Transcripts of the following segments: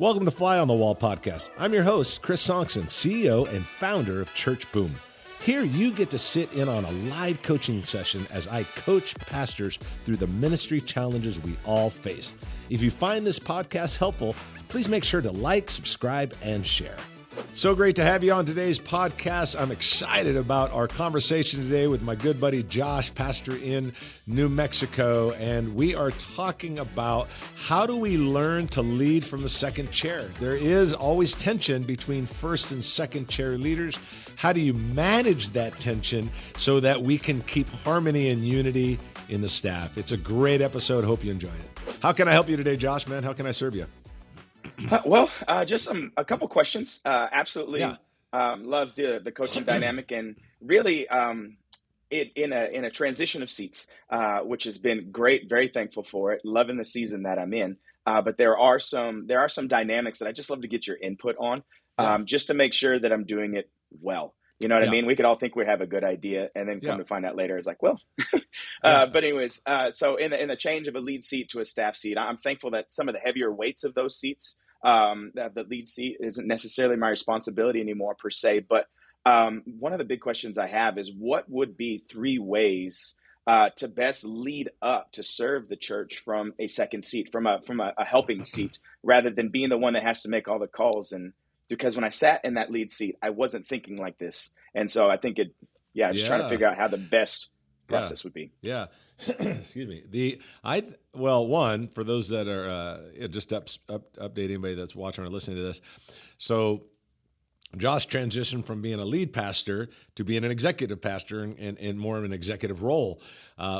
Welcome to Fly on the Wall podcast. I'm your host, Chris Sonksen, CEO and founder of Church Boom. Here you get to sit in on a live coaching session as I coach pastors through the ministry challenges we all face. If you find this podcast helpful, please make sure to like, subscribe, and share. So great to have you on today's podcast. I'm excited about our conversation today with my good buddy Josh, pastor in New Mexico, and we are talking about how do we learn to lead from the second chair. There is always tension between first and second chair leaders. How do you manage that tension so that we can keep harmony and unity in the staff? It's a great episode. Hope you enjoy it. How can I help you today, Josh, man? How can I serve you? Just a couple questions. Absolutely, love the coaching dynamic, and really, in a transition of seats, which has been great. Very thankful for it. Loving the season that I'm in. But there are some dynamics that I just love to get your input on, just to make sure that I'm doing it well. You know what I mean? We could all think we have a good idea, and then come to find out later, it's like, well. But anyways, so in the change of a lead seat to a staff seat, I'm thankful that some of the heavier weights of those seats, that the lead seat isn't necessarily my responsibility anymore per se. But one of the big questions I have is, what would be 3 ways to best lead up to serve the church from a second seat, from a helping seat, rather than being the one that has to make all the calls? And because when I sat in that lead seat, I wasn't thinking like this. And so I think just trying to figure out how the best process would be. Yeah. Excuse me. One, for those that are just update anybody that's watching or listening to this. So Josh transitioned from being a lead pastor to being an executive pastor and more of an executive role,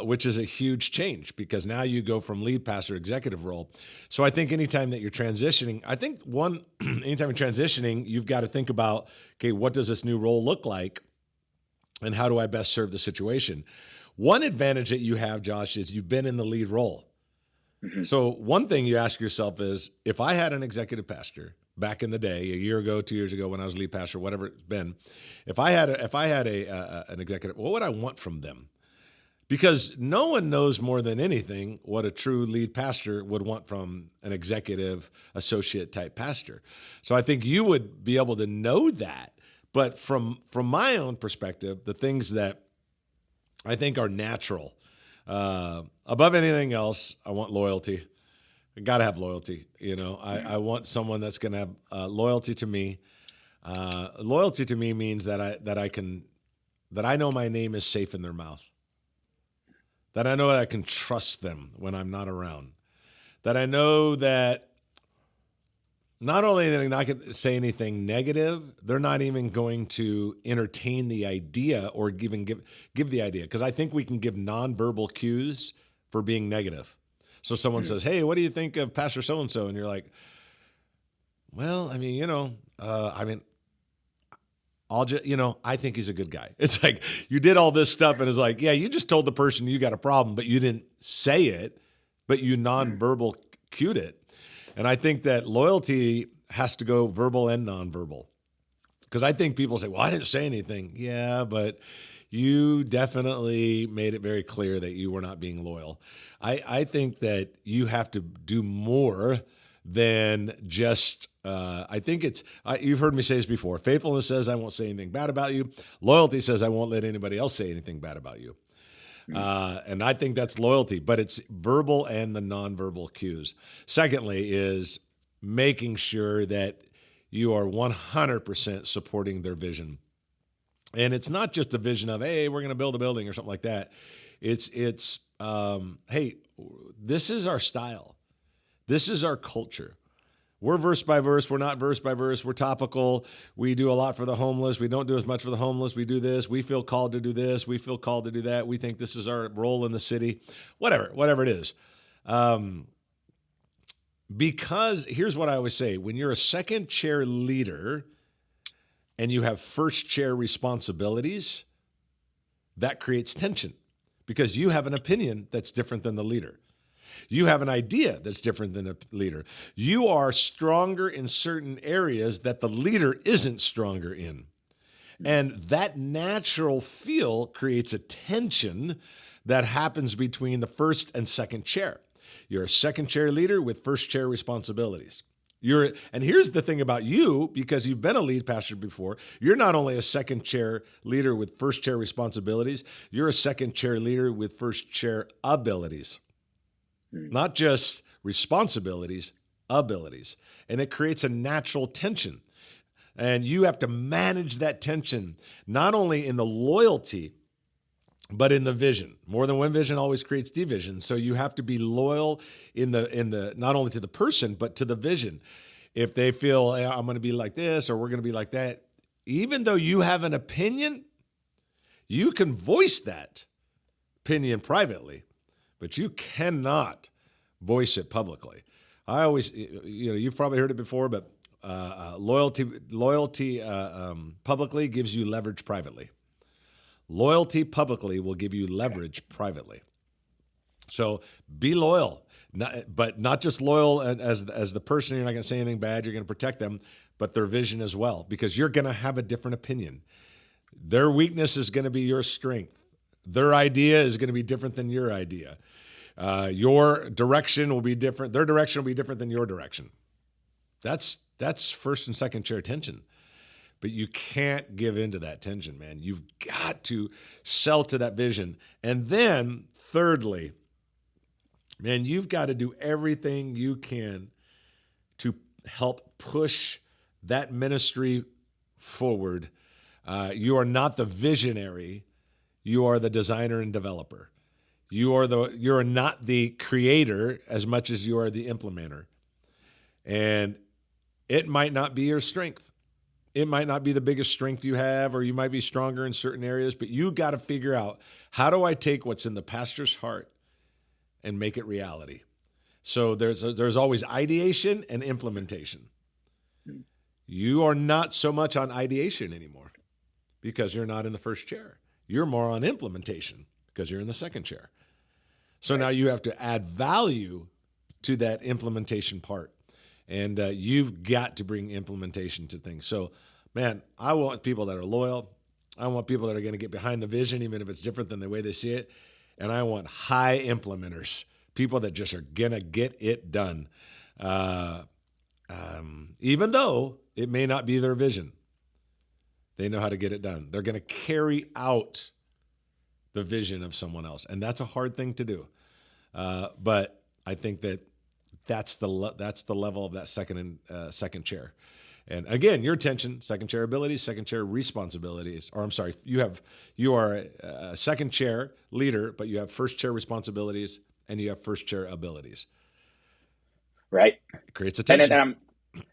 which is a huge change because now you go from lead pastor to executive role. So I think anytime that you're transitioning, anytime you're transitioning, you've got to think about, okay, what does this new role look like and how do I best serve the situation? One advantage that you have, Josh, is you've been in the lead role. Mm-hmm. So one thing you ask yourself is, if I had an executive pastor back in the day, a year ago, 2 years ago, when I was lead pastor, whatever it's been, if I had an executive, what would I want from them? Because no one knows more than anything what a true lead pastor would want from an executive associate type pastor. So I think you would be able to know that. But from my own perspective, the things that I think are natural, above anything else, I want loyalty. I got to have loyalty. You know, I want someone that's going to have loyalty to me. Loyalty to me means that I know my name is safe in their mouth. That I know that I can trust them when I'm not around. That I know that not only are they not going to say anything negative, they're not even going to entertain the idea or even give the idea. Because I think we can give nonverbal cues for being negative. So someone says, hey, what do you think of Pastor so-and-so? And you're like, well, I mean, I think he's a good guy. It's like you did all this stuff and it's like, yeah, you just told the person you got a problem, but you didn't say it, but you nonverbal cued it. And I think that loyalty has to go verbal and nonverbal. Because I think people say, well, I didn't say anything. Yeah, but you definitely made it very clear that you were not being loyal. I think that you have to do more than just, I think you've heard me say this before. Faithfulness says I won't say anything bad about you. Loyalty says I won't let anybody else say anything bad about you. And I think that's loyalty, but it's verbal and the nonverbal cues. Secondly is making sure that you are 100% supporting their vision. And it's not just a vision of, hey, we're going to build a building or something like that. It's hey, this is our style. This is our culture. We're verse by verse. We're not verse by verse. We're topical. We do a lot for the homeless. We don't do as much for the homeless. We do this. We feel called to do this. We feel called to do that. We think this is our role in the city. Whatever it is. Because here's what I always say. When you're a second chair leader and you have first chair responsibilities, that creates tension because you have an opinion that's different than the leader. You have an idea that's different than a leader. You are stronger in certain areas that the leader isn't stronger in. And that natural feel creates a tension that happens between the first and second chair. You're a second chair leader with first chair responsibilities. And here's the thing about you, because you've been a lead pastor before, you're not only a second chair leader with first chair responsibilities, you're a second chair leader with first chair abilities. Not just responsibilities, abilities. And it creates a natural tension. And you have to manage that tension, not only in the loyalty, but in the vision. More than one vision always creates division. So you have to be loyal in the not only to the person, but to the vision. If they feel, hey, I'm going to be like this or we're going to be like that, even though you have an opinion, you can voice that opinion privately, but you cannot voice it publicly. I always, you've probably heard it before, but loyalty publicly gives you leverage privately. Loyalty publicly will give you leverage privately. So be loyal, but not just loyal as the person. You're not going to say anything bad. You're going to protect them, but their vision as well, because you're going to have a different opinion. Their weakness is going to be your strength. Their idea is going to be different than your idea. Your direction will be different. Their direction will be different than your direction. That's first and second chair tension. But you can't give into that tension, man. You've got to sell to that vision. And then, thirdly, man, you've got to do everything you can to help push that ministry forward. You are not the visionary. You are the designer and developer. You're not the creator as much as you are the implementer. And it might not be your strength. It might not be the biggest strength you have, or you might be stronger in certain areas, but you got to figure out, how do I take what's in the pastor's heart and make it reality? So there's always ideation and implementation. You are not so much on ideation anymore because you're not in the first chair. You're more on implementation because you're in the second chair. So now you have to add value to that implementation part. And you've got to bring implementation to things. So, man, I want people that are loyal. I want people that are going to get behind the vision, even if it's different than the way they see it. And I want high implementers, people that just are going to get it done, even though it may not be their vision. They know how to get it done. They're going to carry out the vision of someone else. And that's a hard thing to do. But I think that's the level of that second chair. And again, your tension, second chair abilities, second chair responsibilities, or I'm sorry, you are a second chair leader, but you have first chair responsibilities and you have first chair abilities. Right. It creates a tension.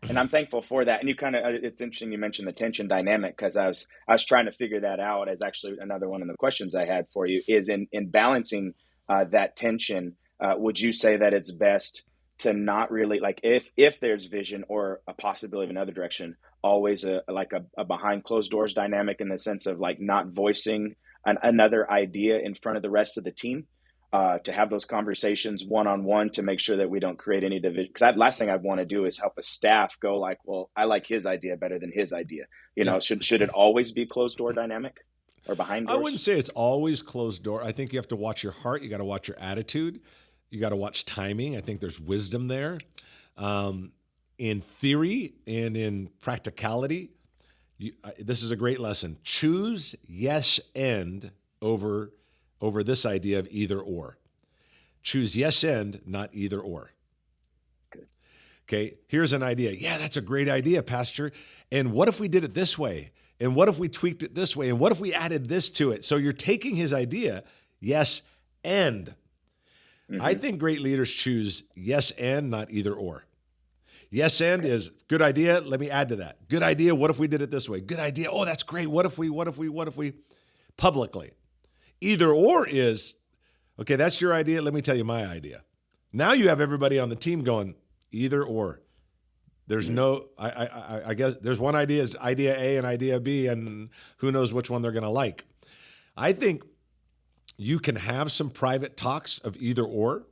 And I'm thankful for that. And it's interesting you mentioned the tension dynamic, because I was trying to figure that out, as actually another one of the questions I had for you is in balancing that tension. Would you say that it's best to not really, like, if there's vision or a possibility of another direction, always a behind closed doors dynamic, in the sense of like not voicing another idea in front of the rest of the team, to have those conversations one-on-one to make sure that we don't create any division? Because last thing I'd want to do is help a staff go like, well, I like his idea better than his idea. Should it always be closed door dynamic or behind doors? I wouldn't say it's always closed door. I think you have to watch your heart. You got to watch your attitude. You got to watch timing. I think there's wisdom there. In theory and in practicality, this is a great lesson. Choose yes and over this idea of either or. Choose yes and, not either or. Good. Okay, here's an idea. Yeah, that's a great idea, Pastor. And what if we did it this way? And what if we tweaked it this way? And what if we added this to it? So you're taking his idea, yes and. Mm-hmm. I think great leaders choose yes and, not either or. Yes and is good idea. Let me add to that. Good idea. What if we did it this way? Good idea. Oh, that's great. What if we publicly? Either or is, okay, that's your idea. Let me tell you my idea. Now you have everybody on the team going either or. There's no, I guess there's one idea is idea A and idea B, and who knows which one they're going to like. I think you can have some private talks of either or,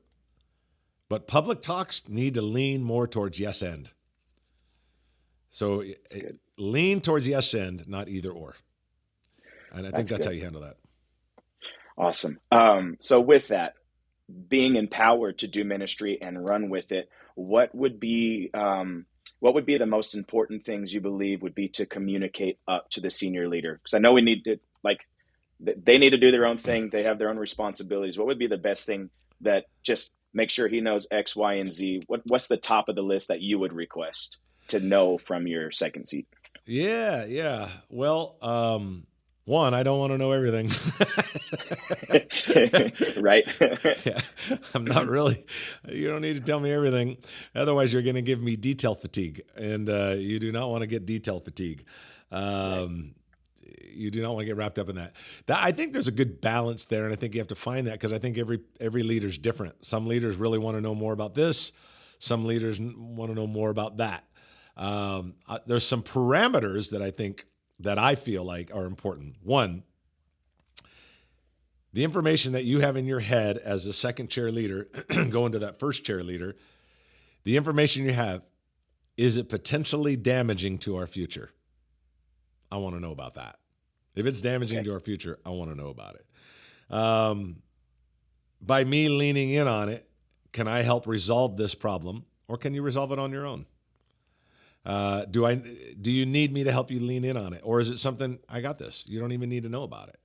but public talks need to lean more towards yes and. So lean towards yes and, not either or. And I think that's how you handle that. Awesome. So with that, being empowered to do ministry and run with it, what would be what would be the most important things you believe would be to communicate up to the senior leader? Because I know we need to, like, they need to do their own thing. They have their own responsibilities. What would be the best thing that just make sure he knows X, Y, and Z? What's the top of the list that you would request to know from your second seat? Yeah, yeah. Well, one, I don't want to know everything. Right? Yeah, I'm not really. You don't need to tell me everything. Otherwise, you're going to give me detail fatigue, and you do not want to get detail fatigue. Right. You do not want to get wrapped up in that. I think there's a good balance there, and I think you have to find that, because I think every leader's different. Some leaders really want to know more about this. Some leaders want to know more about that. There's some parameters that I feel like are important. One, the information that you have in your head as a second chair leader, going to that first chair leader, the information you have, is it potentially damaging to our future? I want to know about that. If it's damaging to our future, I want to know about it. By me leaning in on it, can I help resolve this problem, or can you resolve it on your own? Do you need me to help you lean in on it? Or is it something, I got this, you don't even need to know about it?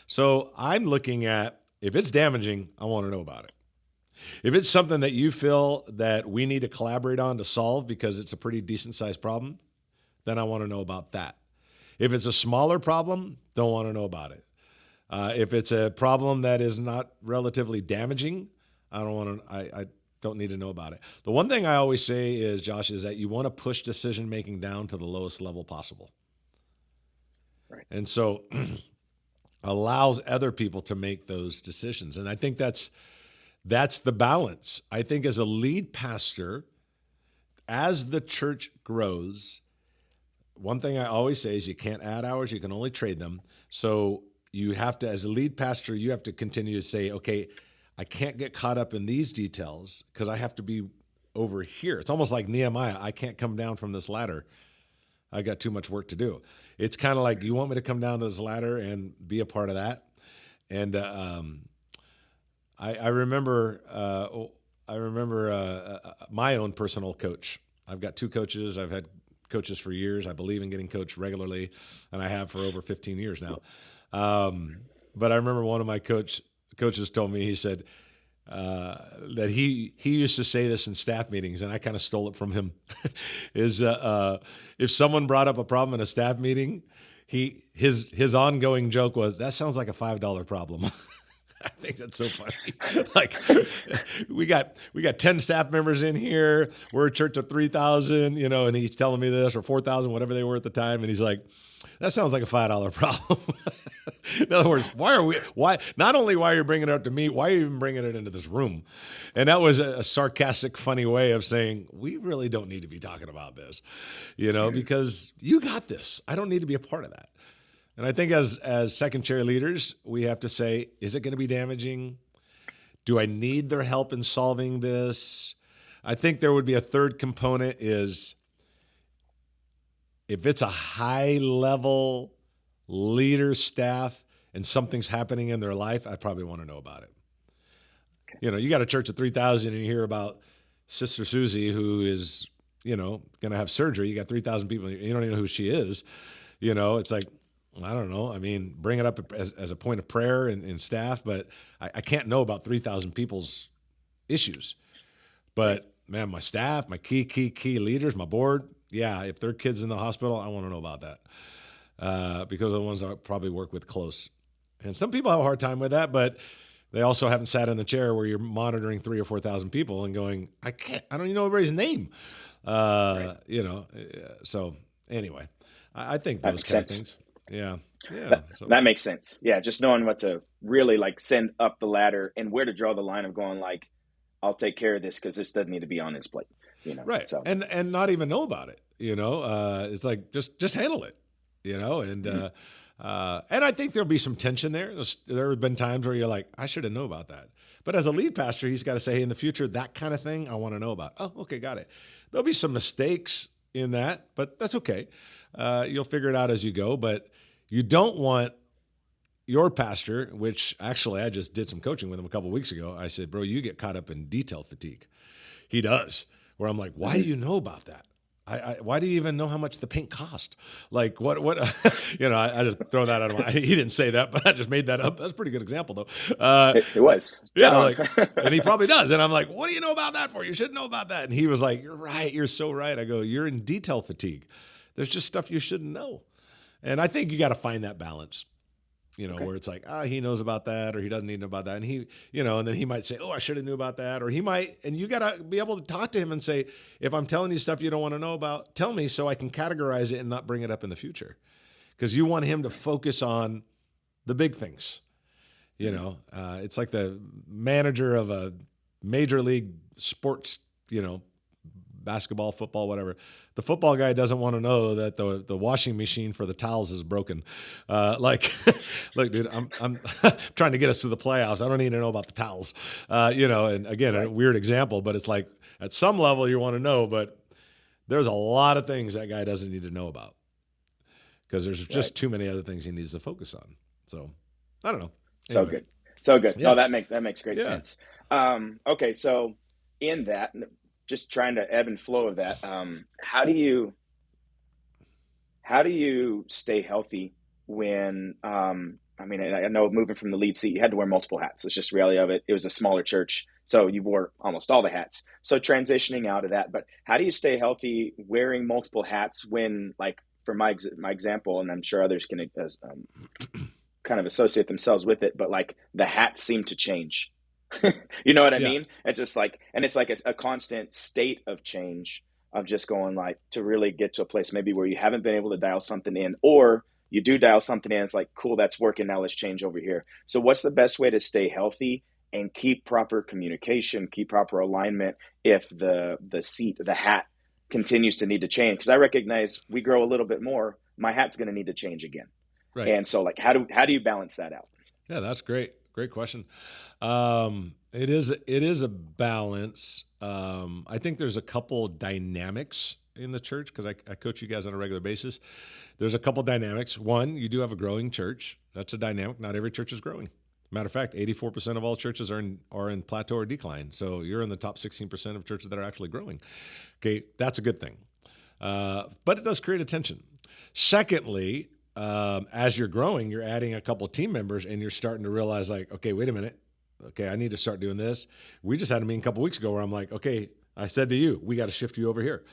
So I'm looking at, if it's damaging, I want to know about it. If it's something that you feel that we need to collaborate on to solve because it's a pretty decent sized problem, then I want to know about that. If it's a smaller problem, don't want to know about it. If it's a problem that is not relatively damaging, I don't need to know about it. The one thing I always say is, Josh, is that you want to push decision making down to the lowest level possible. Right. And so allows other people to make those decisions. And I think that's the balance. I think as a lead pastor, as the church grows, one thing I always say is you can't add hours, you can only trade them. So you have to, as a lead pastor, you have to continue to say, okay, I can't get caught up in these details because I have to be over here. It's almost like Nehemiah. I can't come down from this ladder. I got too much work to do. It's kind of like, you want me to come down to this ladder and be a part of that. And I remember my own personal coach. I've got two coaches. I've had coaches for years. I believe in getting coached regularly, and I have for over 15 years now. But I remember one of my coaches told me, he said that he used to say this in staff meetings, and I kind of stole it from him, is if someone brought up a problem in a staff meeting, his ongoing joke was, that sounds like a $5 problem. I think that's so funny. Like, we got 10 staff members in here. We're a church of 3,000, and he's telling me this, or 4,000, whatever they were at the time. And he's like, that sounds like a $5 problem. In other words, not only why are you bringing it up to me, why are you even bringing it into this room? And that was a sarcastic, funny way of saying, we really don't need to be talking about this, because you got this. I don't need to be a part of that. And I think as second chair leaders, we have to say, is it going to be damaging? Do I need their help in solving this? I think there would be a third component is, if it's a high level leader staff and something's happening in their life, I probably want to know about it. Okay. You got a church of 3,000 and you hear about Sister Susie, who is, going to have surgery. You got 3,000 people. You don't even know who she is. It's like, I don't know. I mean, bring it up as a point of prayer in staff, but I can't know about 3,000 people's issues. But man, my staff, my key leaders, my board, yeah, if their kid's in the hospital, I want to know about that because they're the ones that I probably work with close. And some people have a hard time with that, but they also haven't sat in the chair where you're monitoring 3,000 or 4,000 people and going, I don't even know everybody's name. Right. So anyway, I think those kind of things. Yeah. That makes sense. Yeah. Just knowing what to really send up the ladder and where to draw the line of going, I'll take care of this because this doesn't need to be on his plate. Right. So. And not even know about it. It's like, just handle it, and, and I think there'll be some tension there. There have been times where you're like, I should have known about that. But as a lead pastor, he's got to say, hey, in the future, that kind of thing, I want to know about. Oh, okay. Got it. There'll be some mistakes in that, but that's okay. You'll figure it out as you go, but you don't want your pastor, which actually I just did some coaching with him a couple of weeks ago. I said, bro, you get caught up in detail fatigue. He does, where I'm like, why do you know about that? Why do you even know how much the paint cost? Like what, I just throw that out of he didn't say that, but I just made that up. That's a pretty good example though. It was dead Yeah. on. And he probably does. And I'm like, what do you know about that for? You should know about that. And he was like, you're right. You're so right. I go, you're in detail fatigue. There's just stuff you shouldn't know. And I think you got to find that balance. Where it's like, he knows about that, or he doesn't need to know about that. And he, and then he might say, I should have knew about that. Or he might, and you got to be able to talk to him and say, if I'm telling you stuff you don't want to know about, tell me so I can categorize it and not bring it up in the future. Because you want him to focus on the big things. It's like the manager of a major league sports, basketball, football, whatever. The football guy doesn't want to know that the washing machine for the towels is broken. Look, dude, I'm trying to get us to the playoffs. I don't need to know about the towels. And again, a weird example, but it's like at some level you want to know, but there's a lot of things that guy doesn't need to know about because there's just too many other things he needs to focus on. So I don't know. Anyway. So good. Yeah. Oh, that makes great sense. Okay. So in that, just trying to ebb and flow of that. How do you stay healthy when, I know moving from the lead seat, you had to wear multiple hats. It's just reality of it. It was a smaller church, so you wore almost all the hats. So transitioning out of that, but how do you stay healthy wearing multiple hats when, like, for my example, and I'm sure others can kind of associate themselves with it, but like the hats seem to change. You know what I mean? It's just like, and it's like a constant state of change of just going like to really get to a place maybe where you haven't been able to dial something in, or you do dial something in. It's like, cool, that's working. Now let's change over here. So what's the best way to stay healthy and keep proper communication, keep proper alignment if the hat continues to need to change? Because I recognize we grow a little bit more, my hat's going to need to change again. Right. And so like, how do you balance that out? Yeah, that's great. Great question. It is a balance. I think there's a couple dynamics in the church because I coach you guys on a regular basis. There's a couple dynamics. One, you do have a growing church. That's a dynamic. Not every church is growing. Matter of fact, 84% of all churches are in plateau or decline. So you're in the top 16% of churches that are actually growing. Okay, that's a good thing. But it does create a tension. Secondly, as you're growing, you're adding a couple of team members and you're starting to realize like, okay, wait a minute. Okay, I need to start doing this. We just had a meeting a couple of weeks ago where I'm like, okay, I said to you, we got to shift you over here.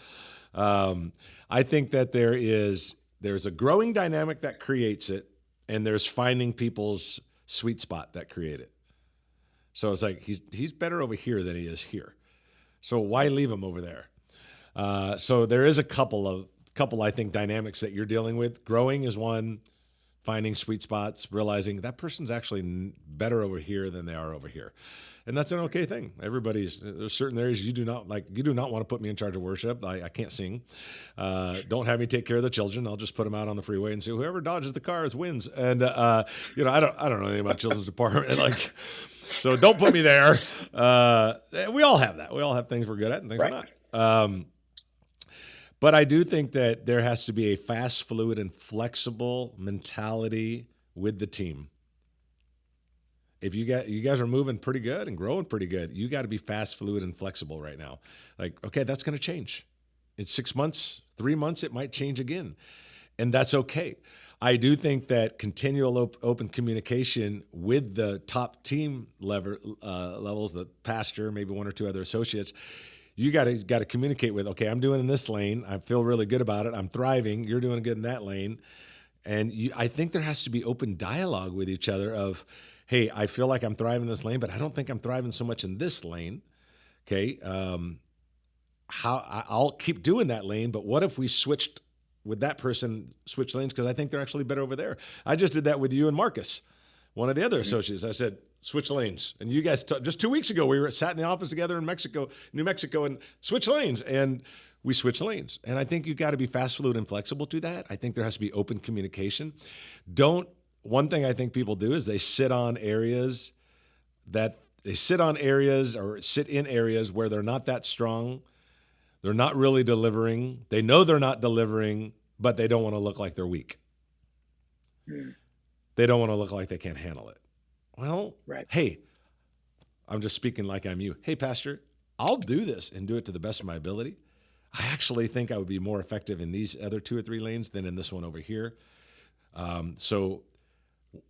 I think that there's a growing dynamic that creates it, and there's finding people's sweet spot that create it. So it's like he's better over here than he is here. So why leave him over there? So there is a couple I think dynamics that you're dealing with. Growing is one, finding sweet spots, realizing that person's actually better over here than they are over here. And that's an okay thing. There's certain areas you do not want to put me in charge of worship. I can't sing. Don't have me take care of the children. I'll just put them out on the freeway and say, whoever dodges the cars wins. And, I don't know anything about children's department. So don't put me there. We all have that. We all have things we're good at and things we're not. But I do think that there has to be a fast, fluid, and flexible mentality with the team. If you guys are moving pretty good and growing pretty good, you got to be fast, fluid, and flexible right now. Like, okay, that's going to change. In 6 months, 3 months, it might change again. And that's okay. I do think that continual open communication with the top team levels, the pastor, maybe one or two other associates, you got to communicate with, okay, I'm doing in this lane. I feel really good about it. I'm thriving. You're doing good in that lane. And I think there has to be open dialogue with each other of, hey, I feel like I'm thriving in this lane, but I don't think I'm thriving so much in this lane. Okay. I'll keep doing that lane, but what if we switched with that person, switch lanes? Because I think they're actually better over there. I just did that with you and Marcus, one of the other associates. I said, switch lanes. And you guys, just 2 weeks ago, we sat in the office together in New Mexico, and switch lanes. And we switch lanes. And I think you got to be fast, fluid, and flexible to that. I think there has to be open communication. One thing I think people do is they sit in areas where they're not that strong. They're not really delivering. They know they're not delivering, but they don't want to look like they're weak. They don't want to look like they can't handle it. Well, Hey, I'm just speaking like I'm you. Hey, Pastor, I'll do this and do it to the best of my ability. I actually think I would be more effective in these other 2 or 3 lanes than in this one over here. So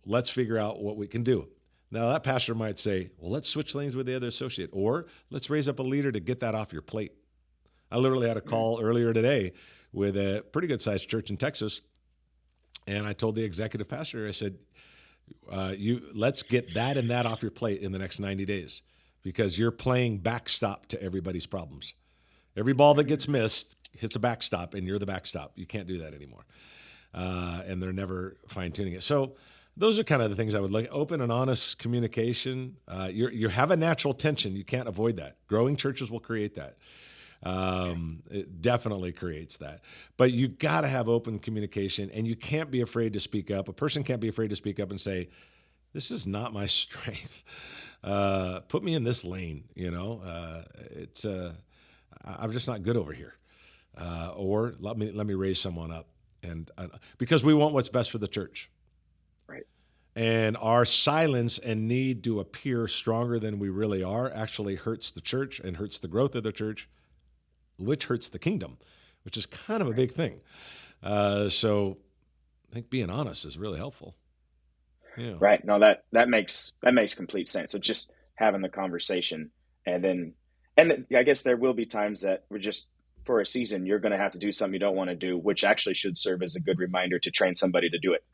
let's figure out what we can do. Now, that pastor might say, well, let's switch lanes with the other associate, or let's raise up a leader to get that off your plate. I literally had a call earlier today with a pretty good-sized church in Texas, and I told the executive pastor, I said, let's get that and that off your plate in the next 90 days because you're playing backstop to everybody's problems. Every ball that gets missed hits a backstop, and you're the backstop. You can't do that anymore. And they're never fine-tuning it. So those are kind of the things I would like. Open and honest communication. You have a natural tension. You can't avoid that. Growing churches will create that. It definitely creates that. But you got to have open communication, and you can't be afraid to speak up. A person can't be afraid to speak up and say, this is not my strength. Put me in this lane, I'm just not good over here. Or let me raise someone up, and because we want what's best for the church. Right. And our silence and need to appear stronger than we really are actually hurts the church and hurts the growth of the church, which hurts the kingdom, which is kind of a big thing. So I think being honest is really helpful. Yeah. Right. No, that makes complete sense. So just having the conversation, and I guess there will be times that we're just, for a season, you're going to have to do something you don't want to do, which actually should serve as a good reminder to train somebody to do it,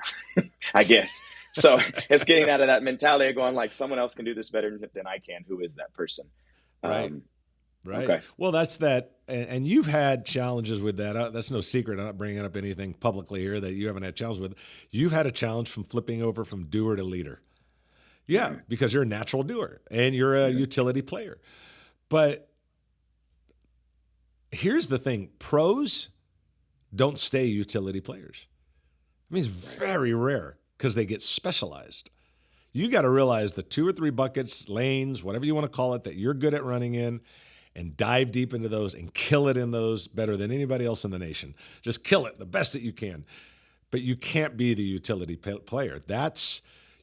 I guess. So it's getting out of that mentality of going like, someone else can do this better than I can. Who is that person? Right. Right. Okay. Well, that's that. And you've had challenges with that. That's no secret. I'm not bringing up anything publicly here that you haven't had challenges with. You've had a challenge from flipping over from doer to leader. Yeah, because you're a natural doer and you're a utility player. But here's the thing. Pros don't stay utility players. I mean, it's very rare because they get specialized. You got to realize the 2 or 3 buckets, lanes, whatever you want to call it, that you're good at running in, and dive deep into those and kill it in those better than anybody else in the nation. Just kill it the best that you can. But you can't be the utility player.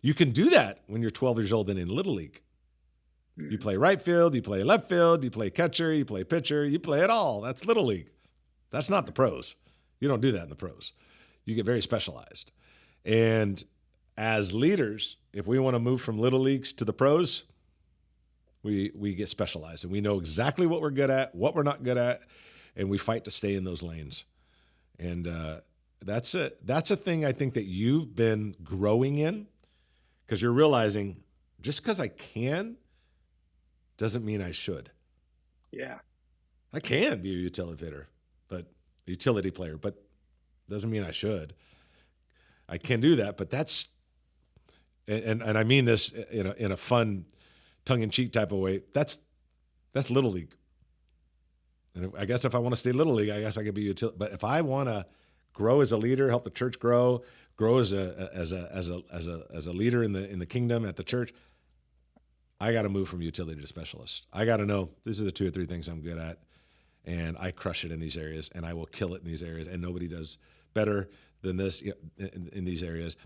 You can do that when you're 12 years old and in Little League. You play right field, you play left field, you play catcher, you play pitcher, you play it all. That's Little League. That's not the pros. You don't do that in the pros. You get very specialized. And as leaders, if we want to move from Little Leagues to the pros, we get specialized, and we know exactly what we're good at, what we're not good at, and we fight to stay in those lanes. And that's a thing I think that you've been growing in, because you're realizing just because I can doesn't mean I should. Yeah. I can be a utility player, but doesn't mean I should. I can do that, but that's, and I mean this in a fun, tongue-in-cheek type of way, that's Little League. And I guess if I want to stay Little League, I guess I could be utility. But if I want to grow as a leader, help the church grow as a leader in the kingdom at the church, I got to move from utility to specialist. I got to know these are the 2 or 3 things I'm good at, and I crush it in these areas, and I will kill it in these areas, and nobody does better than this in these areas.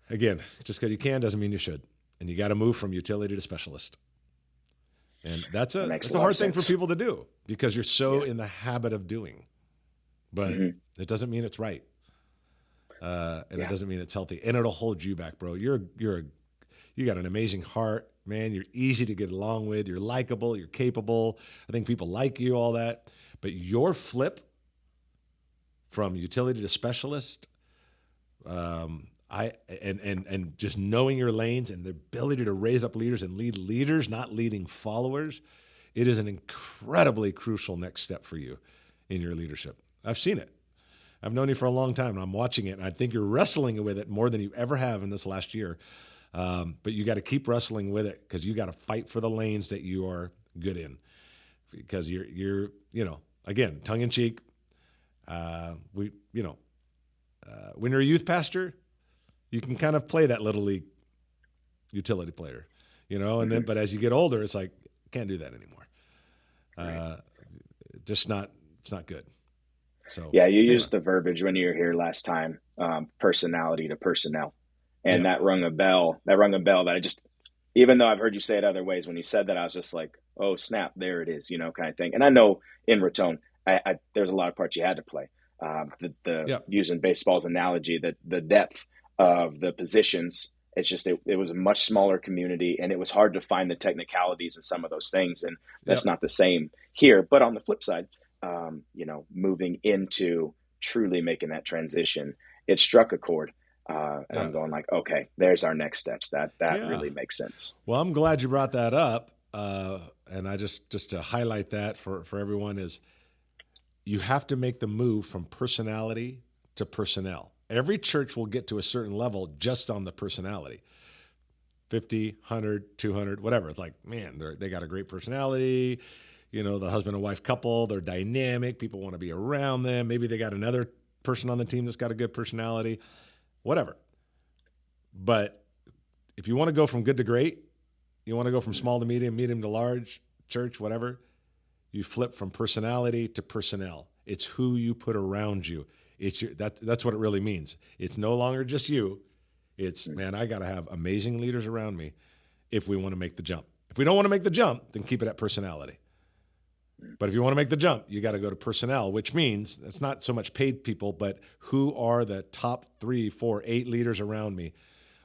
Again, just because you can doesn't mean you should. And you got to move from utility to specialist. And that's a hard thing for people to do because you're so in the habit of doing. But it doesn't mean it's right. And it doesn't mean it's healthy. And it'll hold you back, bro. You got an amazing heart, man. You're easy to get along with. You're likable. You're capable. I think people like you, all that. But your flip from utility to specialist, and just knowing your lanes and the ability to raise up leaders and lead leaders, not leading followers, it is an incredibly crucial next step for you in your leadership. I've seen it. I've known you for a long time, and I'm watching it, and I think you're wrestling with it more than you ever have in this last year. But you got to keep wrestling with it because you got to fight for the lanes that you are good in, because you're again, tongue in cheek. When you're a youth pastor, you can kind of play that Little League utility player, and then, but as you get older, it's like, can't do that anymore. It's not good. So yeah, you used the verbiage when you were here last time, personality to personnel. And that rung a bell that I just, even though I've heard you say it other ways, when you said that, I was just like, oh snap, there it is, kind of thing. And I know in Raton, there's a lot of parts you had to play. Yep. Using baseball's analogy, the depth of the positions, it was a much smaller community, and it was hard to find the technicalities and some of those things. And that's Yep. not the same here. But on the flip side, moving into truly making that transition, it struck a chord. And Yeah. I'm going like, okay, there's our next steps. That Yeah. really makes sense. Well, I'm glad you brought that up. And I just to highlight that for everyone is you have to make the move from personality to personnel. Every church will get to a certain level just on the personality. 50, 100, 200, whatever. It's like, man, they got a great personality. The husband and wife couple, they're dynamic. People want to be around them. Maybe they got another person on the team that's got a good personality, whatever. But if you want to go from good to great, you want to go from small to medium to large, church, whatever, you flip from personality to personnel. It's who you put around you. That's what it really means. It's no longer just you. It's, man, I got to have amazing leaders around me if we want to make the jump. If we don't want to make the jump, then keep it at personality. But if you want to make the jump, you got to go to personnel, which means it's not so much paid people, but who are the top 3, 4, 8 leaders around me?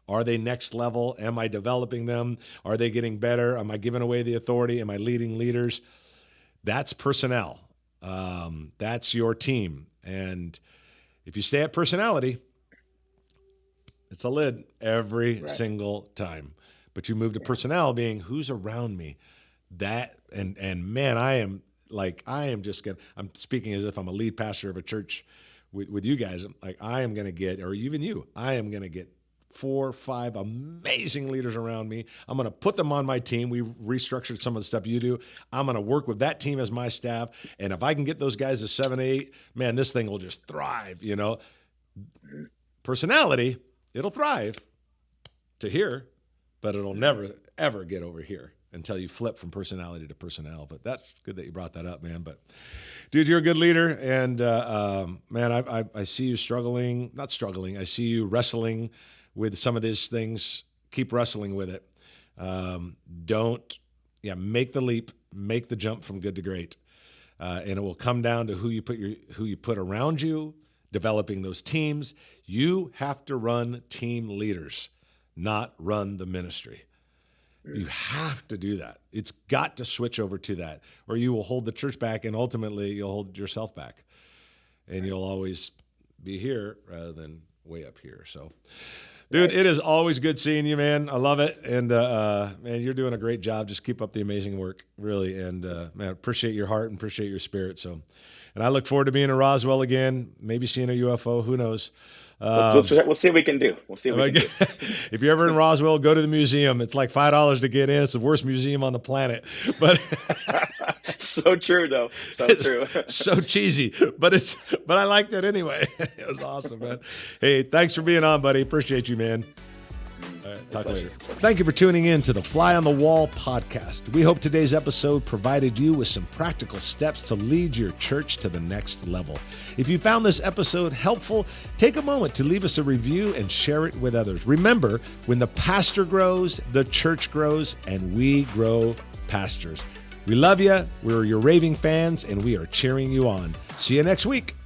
Are they next level? Am I developing them? Are they getting better? Am I giving away the authority? Am I leading leaders? That's personnel. That's your team. And if you stay at personality, it's a lid every single time. But you move to personnel, being who's around me. That and man, I'm speaking as if I'm a lead pastor of a church with you guys. Like, I am going to get, or even you, I am going to get 4 or 5 amazing leaders around me. I'm going to put them on my team. We restructured some of the stuff you do. I'm going to work with that team as my staff. And if I can get those guys to 7, 8, man, this thing will just thrive, Personality, it'll thrive to here, but it'll never, ever get over here until you flip from personality to personnel. But that's good that you brought that up, man. But dude, you're a good leader. And man, I see you not struggling. I see you wrestling with some of these things. Keep wrestling with it. Make the leap, make the jump from good to great. And it will come down to who you put around you, developing those teams. You have to run team leaders, not run the ministry. You have to do that. It's got to switch over to that, or you will hold the church back, and ultimately you'll hold yourself back, and you'll always be here rather than way up here. So, dude, it is always good seeing you, man. I love it. And, man, you're doing a great job. Just keep up the amazing work, really. And, man, appreciate your heart and appreciate your spirit. So, and I look forward to being in Roswell again, maybe seeing a UFO. Who knows? We'll see what we can do. If you're ever in Roswell, go to the museum. It's like $5 to get in. It's the worst museum on the planet. But so true, though. So true. So cheesy, but I liked it anyway. It was awesome, man. Hey, thanks for being on, buddy. Appreciate you, man. All right, talk later. Thank you for tuning in to the Fly on the Wall podcast. We hope today's episode provided you with some practical steps to lead your church to the next level. If you found this episode helpful, take a moment to leave us a review and share it with others. Remember, when the pastor grows, the church grows, and we grow pastors. We love you. We're your raving fans, and we are cheering you on. See you next week.